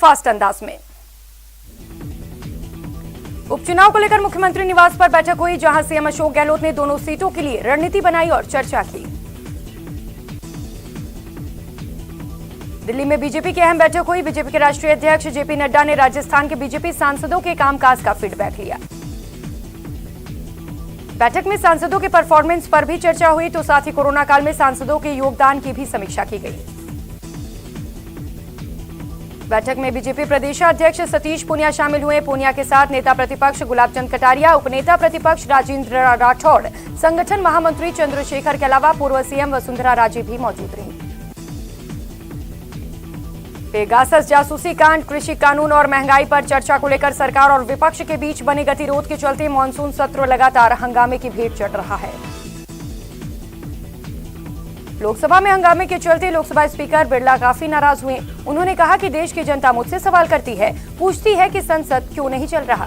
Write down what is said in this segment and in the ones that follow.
Fast अंदाज में। उपचुनाव को लेकर मुख्यमंत्री निवास पर बैठक हुई, जहां सीएम अशोक गहलोत ने दोनों सीटों के लिए रणनीति बनाई और चर्चा की। दिल्ली में बीजेपी की अहम बैठक हुई। बीजेपी के राष्ट्रीय अध्यक्ष जेपी नड्डा ने राजस्थान के बीजेपी सांसदों के कामकाज का फीडबैक लिया। बैठक में सांसदों के परफॉर्मेंस पर भी चर्चा हुई, तो साथ ही कोरोना काल में सांसदों के योगदान की भी समीक्षा की गई। बैठक में बीजेपी प्रदेशाध्यक्ष सतीश पूनिया शामिल हुए। पूनिया के साथ नेता प्रतिपक्ष गुलाब चंद कटारिया, उपनेता प्रतिपक्ष राजेंद्र राठौड़, संगठन महामंत्री चंद्रशेखर के अलावा पूर्व सीएम वसुंधरा राजे भी मौजूद रहीं। पेगासस जासूसी कांड, कृषि कानून और महंगाई पर चर्चा को लेकर सरकार और विपक्ष के बीच बने गतिरोध के चलते मानसून सत्र लगातार हंगामे की भेंट चढ़ रहा है। लोकसभा में हंगामे के चलते लोकसभा स्पीकर बिरला काफी नाराज हुए। उन्होंने कहा कि देश की जनता मुझसे सवाल करती है, पूछती है कि संसद क्यों नहीं चल रहा।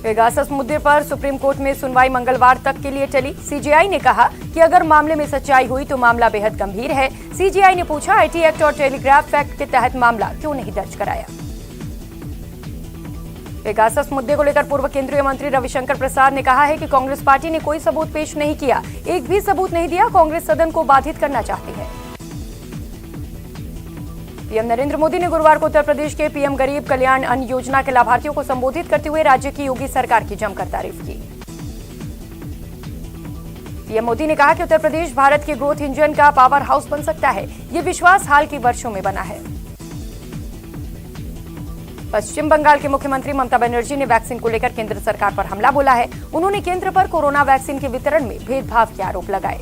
पेगासस मुद्दे पर सुप्रीम कोर्ट में सुनवाई मंगलवार तक के लिए टली। सीजेआई ने कहा कि अगर मामले में सच्चाई हुई तो मामला बेहद गंभीर है। सीजेआई ने पूछा, आईटी एक्ट और टेलीग्राफ एक्ट के तहत मामला क्यों नहीं दर्ज कराया। पेगासस मुद्दे को लेकर पूर्व केंद्रीय मंत्री रविशंकर प्रसाद ने कहा है कि कांग्रेस पार्टी ने कोई सबूत पेश नहीं किया, एक भी सबूत नहीं दिया। कांग्रेस सदन को बाधित करना चाहती है। पीएम नरेंद्र मोदी ने गुरुवार को उत्तर प्रदेश के पीएम गरीब कल्याण अन्न योजना के लाभार्थियों को संबोधित करते हुए राज्य की योगी सरकार की जमकर तारीफ की। पीएम मोदी ने कहा कि उत्तर प्रदेश भारत के ग्रोथ इंजन का पावर हाउस बन सकता है। ये विश्वास हाल के वर्षों में बना है। पश्चिम बंगाल के मुख्यमंत्री ममता बनर्जी ने वैक्सीन को लेकर केंद्र सरकार पर हमला बोला है। उन्होंने केंद्र पर कोरोना वैक्सीन के वितरण में भेदभाव के आरोप लगाए।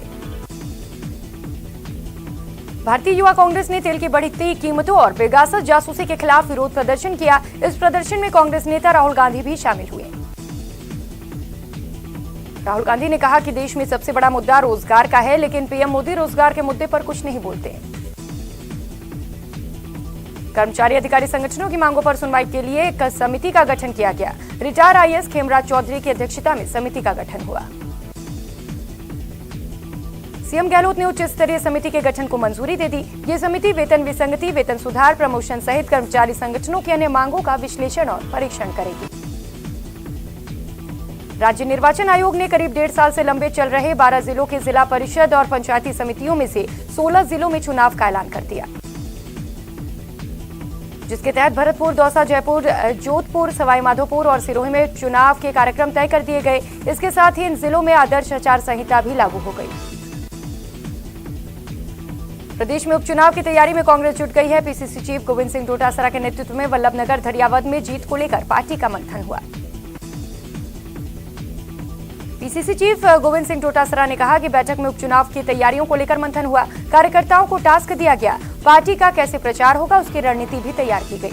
भारतीय युवा कांग्रेस ने तेल की बढ़ती कीमतों और पेगासस जासूसी के खिलाफ विरोध प्रदर्शन किया। इस प्रदर्शन में कांग्रेस नेता राहुल गांधी भी शामिल हुए। राहुल गांधी ने कहा कि देश में सबसे बड़ा मुद्दा रोजगार का है, लेकिन पीएम मोदी रोजगार के मुद्दे पर कुछ नहीं बोलते। कर्मचारी अधिकारी संगठनों की मांगों पर सुनवाई के लिए एक समिति का गठन किया गया। रिटायर आईएएस खेमराज चौधरी की अध्यक्षता में समिति का गठन हुआ। सीएम गहलोत ने उच्च स्तरीय समिति के गठन को मंजूरी दे दी। ये समिति वेतन विसंगति, वेतन सुधार, प्रमोशन सहित कर्मचारी संगठनों की अन्य मांगों का विश्लेषण और परीक्षण करेगी। राज्य निर्वाचन आयोग ने करीब 1.5 साल से लंबे चल रहे 12 जिलों के जिला परिषद और पंचायती समितियों में से 16 जिलों में चुनाव का ऐलान कर दिया, जिसके तहत भरतपुर, दौसा, जयपुर, जोधपुर, सवाईमाधोपुर और सिरोही में चुनाव के कार्यक्रम तय कर दिए गए। इसके साथ ही इन जिलों में आदर्श आचार संहिता भी लागू हो गई। प्रदेश में उपचुनाव की तैयारी में कांग्रेस जुट गई है। पीसीसी चीफ गोविंद सिंह डोटासरा के नेतृत्व में वल्लभनगर धरियावद में जीत को लेकर पार्टी का मंथन हुआ। पीसीसी चीफ गोविंद सिंह डोटासरा ने कहा कि बैठक में उपचुनाव की तैयारियों को लेकर मंथन हुआ। कार्यकर्ताओं को टास्क दिया गया, पार्टी का कैसे प्रचार होगा उसकी रणनीति भी तैयार की गई।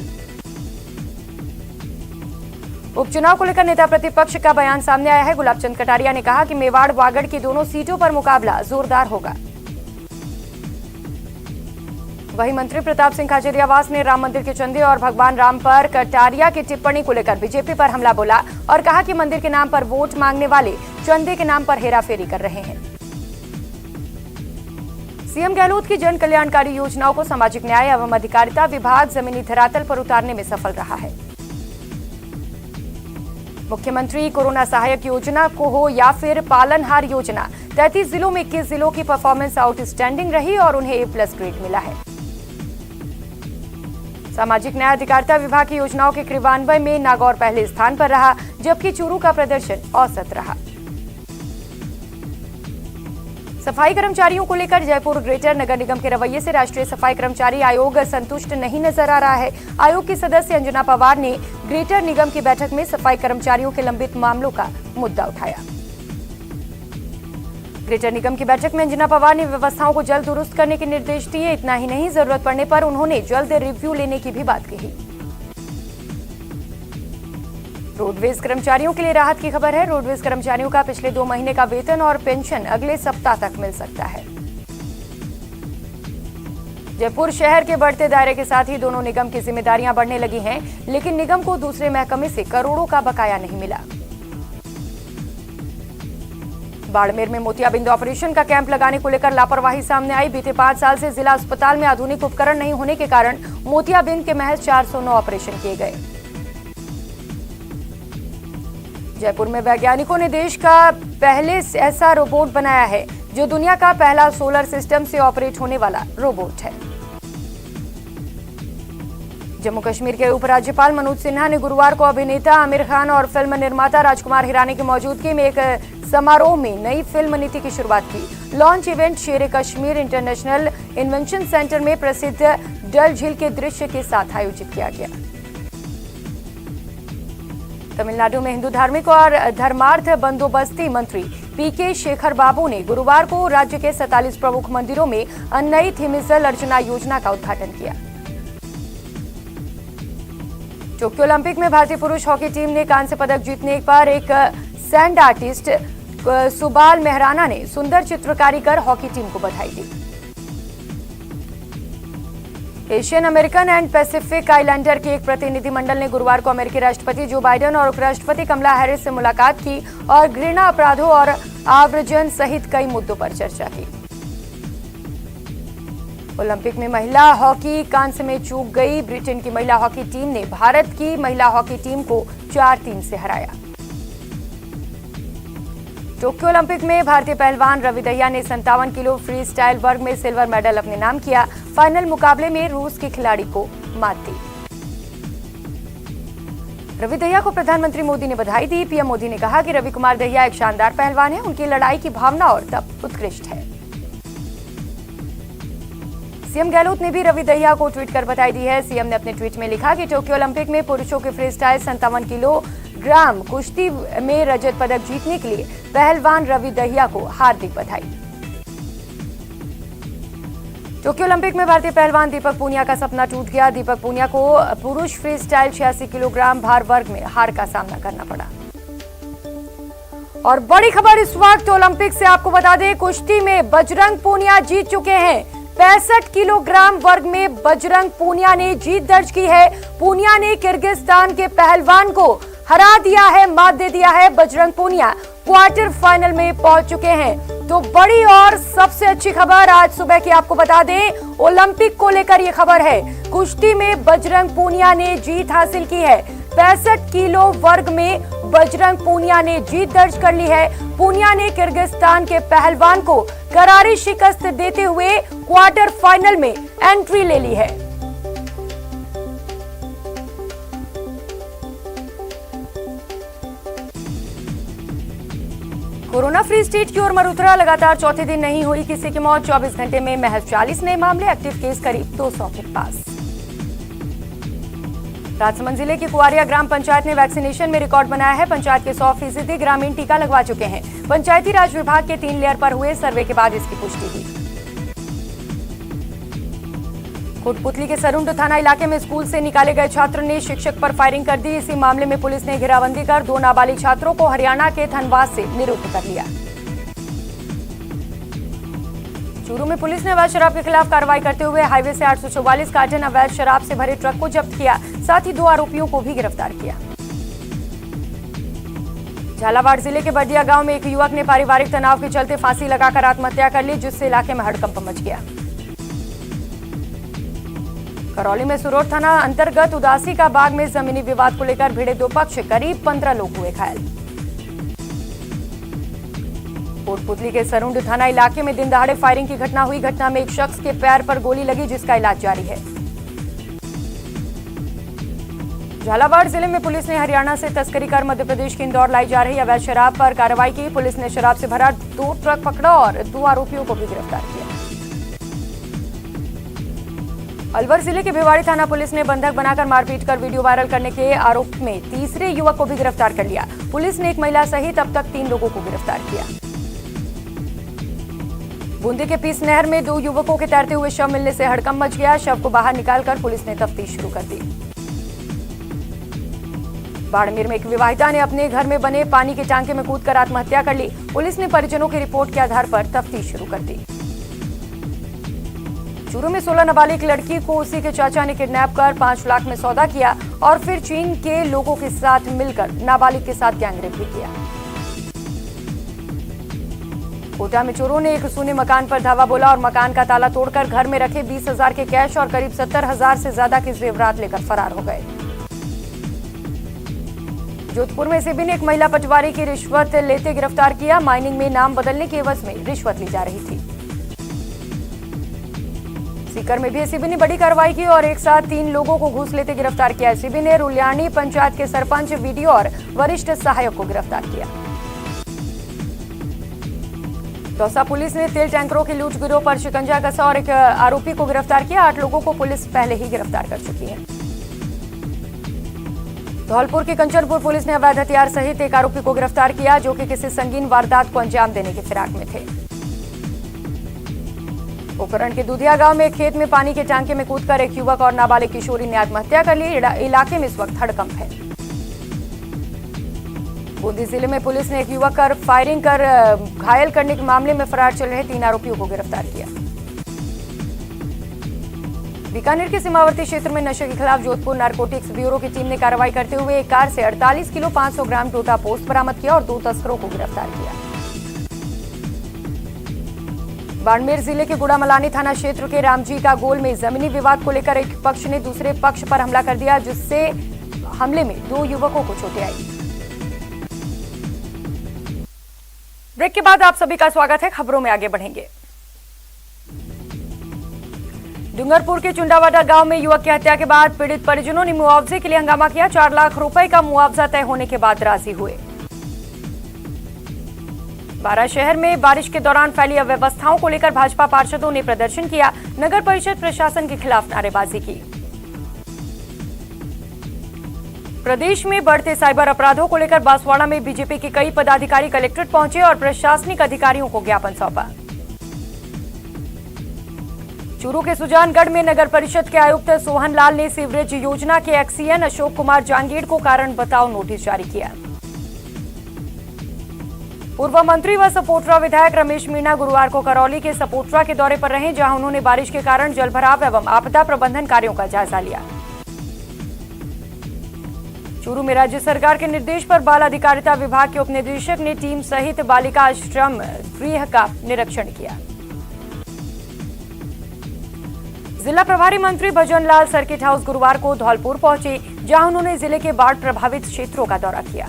उपचुनाव को लेकर नेता प्रतिपक्ष का बयान सामने आया है। गुलाब चंद कटारिया ने कहा कि मेवाड़ वागड़ की दोनों सीटों पर मुकाबला जोरदार होगा। वहीं मंत्री प्रताप सिंह खाचरियावास ने राम मंदिर के चंदे और भगवान राम पर कटारिया की टिप्पणी को लेकर बीजेपी पर हमला बोला और कहा कि मंदिर के नाम पर वोट मांगने वाले चंदे के नाम पर हेराफेरी कर रहे हैं। सीएम गहलोत की जन कल्याणकारी योजनाओं को सामाजिक न्याय एवं अधिकारिता विभाग जमीनी धरातल पर उतारने में सफल रहा है। मुख्यमंत्री कोरोना सहायक योजना को हो या फिर पालनहार योजना, 33 जिलों में 21 जिलों की परफॉर्मेंस आउटस्टैंडिंग रही और उन्हें A+ ग्रेड मिला है। सामाजिक न्याय अधिकारिता विभाग की योजनाओं के क्रियान्वयन में नागौर पहले स्थान पर रहा, जबकि चूरू का प्रदर्शन औसत रहा। सफाई कर्मचारियों को लेकर जयपुर ग्रेटर नगर निगम के रवैये से राष्ट्रीय सफाई कर्मचारी आयोग संतुष्ट नहीं नजर आ रहा है। आयोग की सदस्य अंजना पवार ने ग्रेटर निगम की बैठक में सफाई कर्मचारियों के लंबित मामलों का मुद्दा उठाया। ग्रेटर निगम की बैठक में अंजना पवार ने व्यवस्थाओं को जल्द दुरुस्त करने के निर्देश दिए। इतना ही नहीं, जरूरत पड़ने पर उन्होंने जल्द रिव्यू लेने की भी बात कही। रोडवेज कर्मचारियों के लिए राहत की खबर है। रोडवेज कर्मचारियों का पिछले 2 महीने का वेतन और पेंशन अगले सप्ताह तक मिल सकता है। जयपुर शहर के बढ़ते दायरे के साथ ही दोनों निगम की जिम्मेदारियां बढ़ने लगी हैं, लेकिन निगम को दूसरे महकमे से करोड़ों का बकाया नहीं मिला। बाड़मेर में मोतियाबिंद ऑपरेशन का कैंप लगाने को लेकर लापरवाही सामने आई। बीते 5 साल से जिला अस्पताल में आधुनिक उपकरण नहीं होने के कारण मोतियाबिंद के महज 409 ऑपरेशन किए गए। जयपुर में वैज्ञानिकों ने देश का पहले ऐसा रोबोट बनाया है जो दुनिया का पहला सोलर सिस्टम से ऑपरेट होने वाला रोबोट है। जम्मू कश्मीर के उपराज्यपाल मनोज सिन्हा ने गुरुवार को अभिनेता आमिर खान और फिल्म निर्माता राजकुमार हिरानी की मौजूदगी में एक समारोह में नई फिल्म नीति की शुरुआत की। लॉन्च इवेंट शेर कश्मीर इंटरनेशनल इन्वेंशन सेंटर में प्रसिद्ध डल झील के दृश्य के साथ आयोजित किया गया। तमिलनाडु में हिंदू धार्मिक और धर्मार्थ बंदोबस्ती मंत्री पीके शेखर बाबू ने गुरुवार को राज्य के 47 प्रमुख मंदिरों में अन्नई थिमिसल अर्चना योजना का उद्घाटन किया। टोक्यो ओलंपिक में भारतीय पुरुष हॉकी टीम ने कांस्य पदक जीतने पर एक सैंड आर्टिस्ट सुबाल मेहराना ने सुंदर चित्रकारी कर हॉकी टीम को बधाई दी। Asian American and Pacific Islander के एक प्रतिनिधिमंडल ने गुरुवार को अमेरिकी राष्ट्रपति जो बाइडेन और उपराष्ट्रपति कमला हैरिस से मुलाकात की और घृणा अपराधों और आव्रजन सहित कई मुद्दों पर चर्चा की। ओलंपिक में महिला हॉकी कांस्य में चूक गई। ब्रिटेन की महिला हॉकी टीम ने भारत की महिला हॉकी टीम को 4-3 से हराया। टोक्यो ओलंपिक में भारतीय पहलवान रवि दहिया ने 57 किलो फ्री स्टाइल वर्ग में सिल्वर मेडल अपने नाम किया। फाइनल मुकाबले में रूस के खिलाड़ी को मात दी। रवि दहिया को प्रधानमंत्री मोदी ने बधाई दी। पीएम मोदी ने कहा कि रवि कुमार दहिया एक शानदार पहलवान है। उनकी लड़ाई की भावना और तप उत्कृष्ट है। सीएम गहलोत ने भी रवि दहिया को ट्वीट कर बधाई दी है। सीएम ने अपने ट्वीट में लिखा कि टोक्यो ओलंपिक में पुरुषों के फ्री स्टाइल 57 किलोग्राम कुश्ती में रजत पदक जीतने के लिए पहलवान रवि दहिया को हार्दिक बधाई। टोक्यो ओलंपिक में भारतीय पहलवान दीपक पूनिया का सपना टूट गया। दीपक पूनिया को पुरुष फ्री स्टाइल 86 किलोग्राम भार वर्ग में हार का सामना करना पड़ा। और बड़ी खबर इस वक्त ओलंपिक से आपको बता दें, कुश्ती में बजरंग पूनिया जीत चुके हैं। 65 किलोग्राम वर्ग में बजरंग पूनिया ने जीत दर्ज की है। पूनिया ने किर्गिस्तान के पहलवान को हरा दिया है, मात दे दिया है। बजरंग पूनिया क्वार्टर फाइनल में पहुंच चुके हैं। तो बड़ी और सबसे अच्छी खबर आज सुबह की आपको बता दें, ओलंपिक को लेकर यह खबर है। कुश्ती में बजरंग पूनिया ने जीत हासिल की है। 65 किलो वर्ग में बजरंग पूनिया ने जीत दर्ज कर ली है। पूनिया ने किर्गिस्तान के पहलवान को करारी शिकस्त देते हुए क्वार्टर फाइनल में एंट्री ले ली है। कोरोना फ्री स्टेट की ओर मरुथरा लगातार चौथे दिन नहीं हुई किसी की मौत। 24 घंटे में महज 40 नए मामले, एक्टिव केस करीब 200 के पास। राजसमंद जिले की कुआरिया ग्राम पंचायत ने वैक्सीनेशन में रिकॉर्ड बनाया है। पंचायत के 100% ग्रामीण टीका लगवा चुके हैं। पंचायती राज विभाग के 3 लेयर पर हुए सर्वे के बाद इसकी पुष्टि हुई। कोटपुतली के सरुंड थाना इलाके में स्कूल से निकाले गए छात्र ने शिक्षक पर फायरिंग कर दी। इसी मामले में पुलिस ने घेराबंदी कर 2 नाबालिग छात्रों को हरियाणा के धनबाद से निरुद्ध कर लिया। चूरू में पुलिस ने अवैध शराब के खिलाफ कार्रवाई करते हुए हाईवे से 844 कार्टन अवैध शराब से भरे ट्रक को जब्त किया। साथ ही 2 आरोपियों को भी गिरफ्तार किया। झालावाड़ जिले के बडिया गांव में एक युवक ने पारिवारिक तनाव के चलते फांसी लगाकर आत्महत्या कर ली, जिससे इलाके में हड़कंप मच गया। करौली में सुरोर थाना अंतर्गत उदासी का बाग में जमीनी विवाद को लेकर भिड़े 2 पक्ष, करीब 15 लोग हुए घायल। कोटपुतली के सरुंड थाना इलाके में दिन दहाड़े फायरिंग की घटना हुई। घटना में एक शख्स के पैर पर गोली लगी, जिसका इलाज जारी है। झालावाड़ जिले में पुलिस ने हरियाणा से तस्करी कर मध्य प्रदेश की इंदौर लाई जा रही अवैध शराब पर कार्रवाई की। पुलिस ने शराब से भरा 2 ट्रक पकड़ा और 2 आरोपियों को भी गिरफ्तार किया। अलवर जिले के भिवाड़ी थाना पुलिस ने बंधक बनाकर मारपीट कर वीडियो वायरल करने के आरोप में तीसरे युवक को भी गिरफ्तार कर लिया। पुलिस ने एक महिला सहित अब तक 3 लोगों को गिरफ्तार किया। बूंदी के पीस नहर में 2 युवकों के तैरते हुए शव मिलने से हड़कंप मच गया। शव को बाहर निकालकर पुलिस ने तफ्तीश शुरू कर दी। बाड़मेर में एक विवाहिता ने अपने घर में बने पानी के टांके में कूदकर आत्महत्या कर ली। पुलिस ने परिजनों की रिपोर्ट के आधार पर तफ्तीश शुरू कर दी। चूरू में 16 नाबालिग लड़की को उसी के चाचा ने किडनैप कर 5 लाख में सौदा किया और फिर चीन के लोगों के साथ मिलकर नाबालिग के साथ गैंगरेप भी किया। कोटा में चोरों ने एक सूने मकान पर धावा बोला और मकान का ताला तोड़कर घर में रखे 20,000 के कैश और करीब 70,000 से ज्यादा के जेवरात लेकर फरार हो गए। जोधपुर में एसीबी ने एक महिला पटवारी की रिश्वत लेते गिरफ्तार किया। माइनिंग में नाम बदलने के एवज में रिश्वत ली जा रही थी। सीकर में भी एसीबी ने बड़ी कार्रवाई की और एक साथ 3 लोगों को घूस लेते गिरफ्तार किया। एसीबी ने रुलियानी पंचायत के सरपंच, वीडियो और वरिष्ठ सहायक को गिरफ्तार किया। दौसा पुलिस ने तेल टैंकरों की लूट गिरोह पर शिकंजा कसा और एक आरोपी को गिरफ्तार किया। 8 लोगों को पुलिस पहले ही गिरफ्तार कर चुकी है। धौलपुर की कंचनपुर पुलिस ने अवैध हथियार सहित एक आरोपी को गिरफ्तार किया जो कि किसी संगीन वारदात को अंजाम देने की फिराक में थे। पोखरण के दुधिया गांव में एक खेत में पानी के टांके में कूदकर एक युवक और नाबालिग किशोरी ने आत्महत्या कर ली। इलाके में इस वक्त हड़कंप है। बूंदी जिले में पुलिस ने एक युवक पर फायरिंग कर घायल करने के मामले में फरार चल रहे 3 आरोपियों को गिरफ्तार किया। बीकानेर के सीमावर्ती क्षेत्र में नशे के खिलाफ जोधपुर नारकोटिक्स ब्यूरो की टीम ने कार्रवाई करते हुए एक कार से 48 किलो 500 ग्राम टोटा पोस्ट बरामद किया और 2 तस्करों को गिरफ्तार किया। बाड़मेर जिले के गुड़ामलानी थाना क्षेत्र के रामजी का गोल में जमीनी विवाद को लेकर एक पक्ष ने दूसरे पक्ष पर हमला कर दिया, जिससे हमले में 2 युवकों को चोटें आई। ब्रेक के बाद आप सभी का स्वागत है। खबरों में आगे बढ़ेंगे। डूंगरपुर के चुंडावाड़ा गांव में युवक की हत्या के बाद पीड़ित परिजनों ने मुआवजे के लिए हंगामा किया। 4 लाख रुपए का मुआवजा तय होने के बाद राजी हुए। बारा शहर में बारिश के दौरान फैली अव्यवस्थाओं को लेकर भाजपा पार्षदों ने प्रदर्शन किया। नगर परिषद प्रशासन के खिलाफ नारेबाजी की। प्रदेश में बढ़ते साइबर अपराधों को लेकर बांसवाड़ा में बीजेपी के कई पदाधिकारी कलेक्ट्रेट पहुंचे और प्रशासनिक अधिकारियों को ज्ञापन सौंपा। चूरू के सुजानगढ़ में नगर परिषद के आयुक्त सोहन लाल ने सीवरेज योजना के एक्सीएन अशोक कुमार जांगीड़ को कारण बताओ नोटिस जारी किया। पूर्व मंत्री व सपोटरा विधायक रमेश मीणा गुरुवार को करौली के सपोटरा के दौरे पर रहे, जहां उन्होंने बारिश के कारण जलभराव एवं आपदा प्रबंधन कार्यों का जायजा लिया। चूरू में राज्य सरकार के निर्देश पर बाल अधिकारिता विभाग के उपनिदेशक ने टीम सहित बालिका आश्रम गृह का निरीक्षण किया। जिला प्रभारी मंत्री भजन लाल सर्किट हाउस गुरुवार को धौलपुर पहुंचे, जहां उन्होंने जिले के बाढ़ प्रभावित क्षेत्रों का दौरा किया।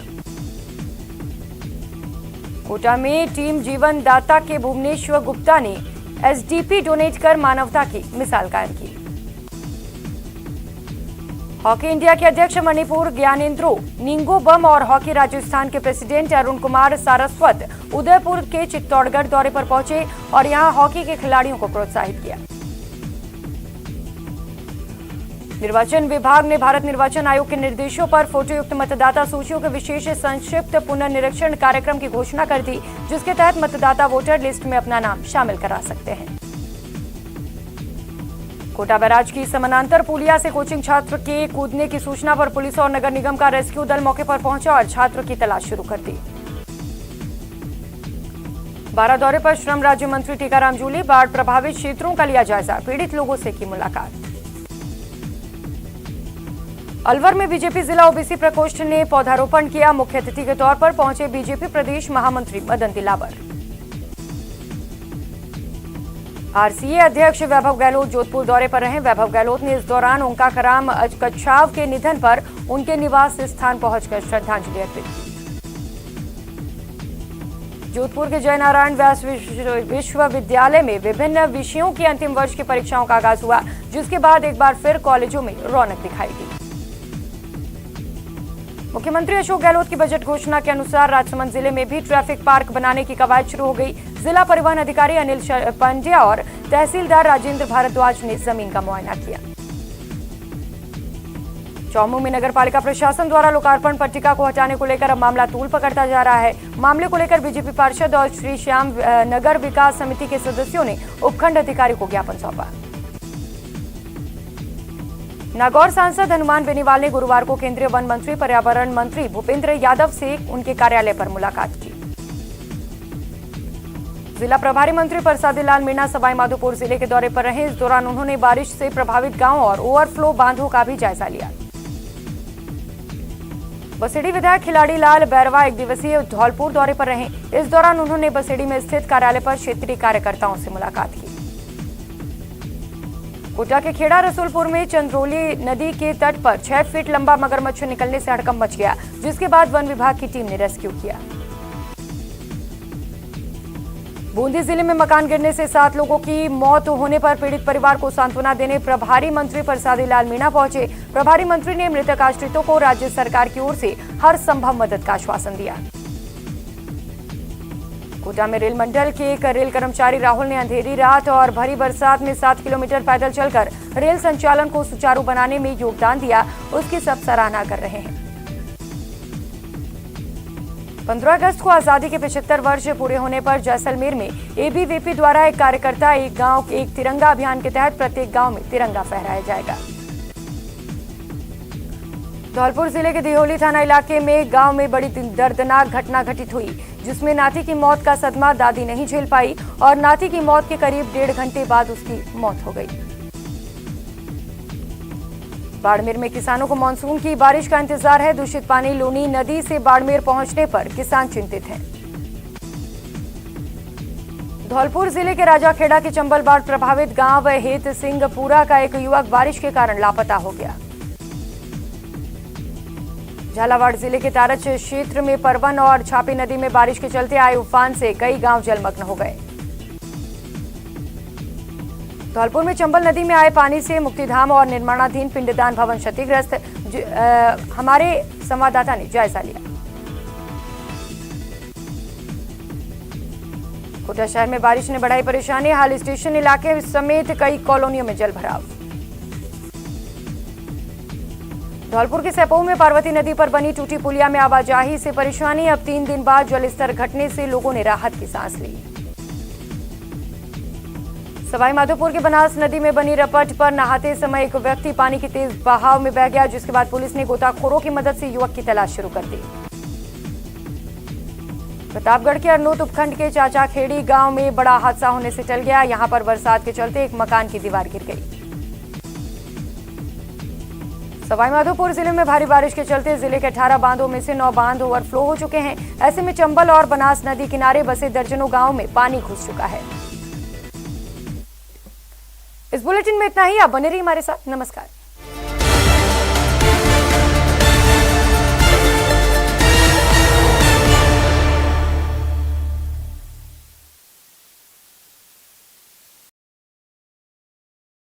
कोटा में टीम जीवन दाता के भुवनेश्वर गुप्ता ने एसडीपी डोनेट कर मानवता की मिसाल कायम की। हॉकी इंडिया के अध्यक्ष मणिपुर ज्ञानेंद्रो निंगोबम और हॉकी राजस्थान के प्रेसिडेंट अरुण कुमार सारस्वत उदयपुर के चित्तौड़गढ़ दौरे पर पहुंचे और यहां हॉकी के खिलाड़ियों को प्रोत्साहित किया। निर्वाचन विभाग ने भारत निर्वाचन आयोग के निर्देशों पर फोटोयुक्त मतदाता सूचियों के विशेष संक्षिप्त पुनर्निरीक्षण कार्यक्रम की घोषणा कर दी, जिसके तहत मतदाता वोटर लिस्ट में अपना नाम शामिल करा सकते हैं। कोटा बैराज की समानांतर पुलिया से कोचिंग छात्र के कूदने की सूचना पर पुलिस और नगर निगम का रेस्क्यू दल मौके पर पहुंचा और छात्र की तलाश शुरू कर दी। बारा दौरे पर श्रम राज्य मंत्री टीकाराम जूली, बाढ़ प्रभावित क्षेत्रों का लिया जायजा, पीड़ित लोगों से की मुलाकात। अलवर में बीजेपी जिला ओबीसी प्रकोष्ठ ने पौधारोपण किया। मुख्य अतिथि के तौर पर पहुंचे बीजेपी प्रदेश महामंत्री मदन दिलावर। आरसीए अध्यक्ष वैभव गहलोत जोधपुर दौरे पर रहे। वैभव गहलोत ने इस दौरान ओंकाराम कच्छाव के निधन पर उनके निवास स्थान पहुंचकर श्रद्धांजलि अर्पित की। जोधपुर के जयनारायण व्यास विश्वविद्यालय में विभिन्न विषयों की अंतिम वर्ष की परीक्षाओं का आगाज हुआ, जिसके बाद एक बार फिर कॉलेजों में रौनक दिखाई दी। मुख्यमंत्री अशोक गहलोत की बजट घोषणा के अनुसार राजसमंद जिले में भी ट्रैफिक पार्क बनाने की कवायद शुरू हो गई। जिला परिवहन अधिकारी अनिल पांड्या और तहसीलदार राजेंद्र भारद्वाज ने जमीन का मुआयना किया। चौमू में नगरपालिका प्रशासन द्वारा लोकार्पण पट्टिका को हटाने को लेकर अब मामला तूल पकड़ता जा रहा है। मामले को लेकर बीजेपी पार्षद और श्री श्याम नगर विकास समिति के सदस्यों ने उपखंड अधिकारी को ज्ञापन सौंपा। नागौर सांसद हनुमान बेनीवाल ने गुरुवार को केंद्रीय वन मंत्री पर्यावरण मंत्री भूपेंद्र यादव से उनके कार्यालय पर मुलाकात की। जिला प्रभारी मंत्री प्रसादी लाल मीणा सवाईमाधोपुर जिले के दौरे पर रहे। इस दौरान उन्होंने बारिश से प्रभावित गांव और ओवरफ्लो बांधों का भी जायजा लिया। बसेड़ी विधायक खिलाड़ी लाल बैरवा एक दिवसीय धौलपुर दौरे पर रहे। इस दौरान उन्होंने बसेड़ी में स्थित कार्यालय पर क्षेत्रीय कार्यकर्ताओं से मुलाकात की। कोटा के खेड़ा रसूलपुर में चंद्रोली नदी के तट पर 6 फीट लंबा मगरमच्छ निकलने से हड़कंप मच गया, जिसके बाद वन विभाग की टीम ने रेस्क्यू किया। बूंदी जिले में मकान गिरने से 7 लोगों की मौत होने पर पीड़ित परिवार को सांत्वना देने प्रभारी मंत्री प्रसादी लाल मीणा पहुंचे। प्रभारी मंत्री ने मृतक आश्रितों को राज्य सरकार की ओर से हर संभव मदद का आश्वासन दिया। कोटा में रेल मंडल के एक रेल कर्मचारी राहुल ने अंधेरी रात और भरी बरसात में 7 किलोमीटर पैदल चलकर रेल संचालन को सुचारू बनाने में योगदान दिया। उसकी सब सराहना कर रहे हैं। 15 अगस्त को आजादी के 75 वर्ष पूरे होने पर जैसलमेर में एबीवीपी द्वारा एक कार्यकर्ता एक गांव एक तिरंगा अभियान के तहत प्रत्येक गांव में तिरंगा फहराया जाएगा। धौलपुर जिले के दिहोली थाना इलाके में गांव में बड़ी दर्दनाक घटना घटित हुई, जिसमें नाती की मौत का सदमा दादी नहीं झेल पाई और नाती की मौत के करीब 1.5 घंटे बाद उसकी मौत हो गई। बाड़मेर में किसानों को मानसून की बारिश का इंतजार है। दूषित पानी लूनी नदी से बाड़मेर पहुंचने पर किसान चिंतित हैं। धौलपुर जिले के राजाखेड़ा के चंबल बाढ़ प्रभावित गांव हेत सिंहपुरा का एक युवक बारिश के कारण लापता हो गया। झालावाड़ जिले के तारच क्षेत्र में परवन और छापी नदी में बारिश के चलते आए उफान से कई गांव जलमग्न हो गए। धौलपुर में चंबल नदी में आए पानी से मुक्तिधाम और निर्माणाधीन पिंडदान भवन क्षतिग्रस्त। हमारे संवाददाता ने जायजा लिया। कोटा शहर में बारिश ने बढ़ाई परेशानी। हाल स्टेशन इलाके समेत कई कॉलोनियों में जलभराव। धौलपुर के सेपऊ में पार्वती नदी पर बनी टूटी पुलिया में आवाजाही से परेशानी। अब 3 दिन बाद जलस्तर घटने से लोगों ने राहत की सांस ली। सवाईमाधोपुर के बनास नदी में बनी रपट पर नहाते समय एक व्यक्ति पानी के तेज बहाव में बह गया, जिसके बाद पुलिस ने गोताखोरों की मदद से युवक की तलाश शुरू कर दी। प्रतापगढ़ के अरनोत उपखंड के चाचा खेड़ी गांव में बड़ा हादसा होने से टल गया। यहां पर बरसात के चलते एक मकान की दीवार गिर गई। सवाईमाधोपुर जिले में भारी बारिश के चलते जिले के 18 बांधों में से 9 बांध ओवरफ्लो हो चुके हैं। ऐसे में चंबल और बनास नदी किनारे बसे दर्जनों गांव में पानी घुस चुका है। इस बुलेटिन में इतना ही। आप बने रहिए हमारे साथ। नमस्कार।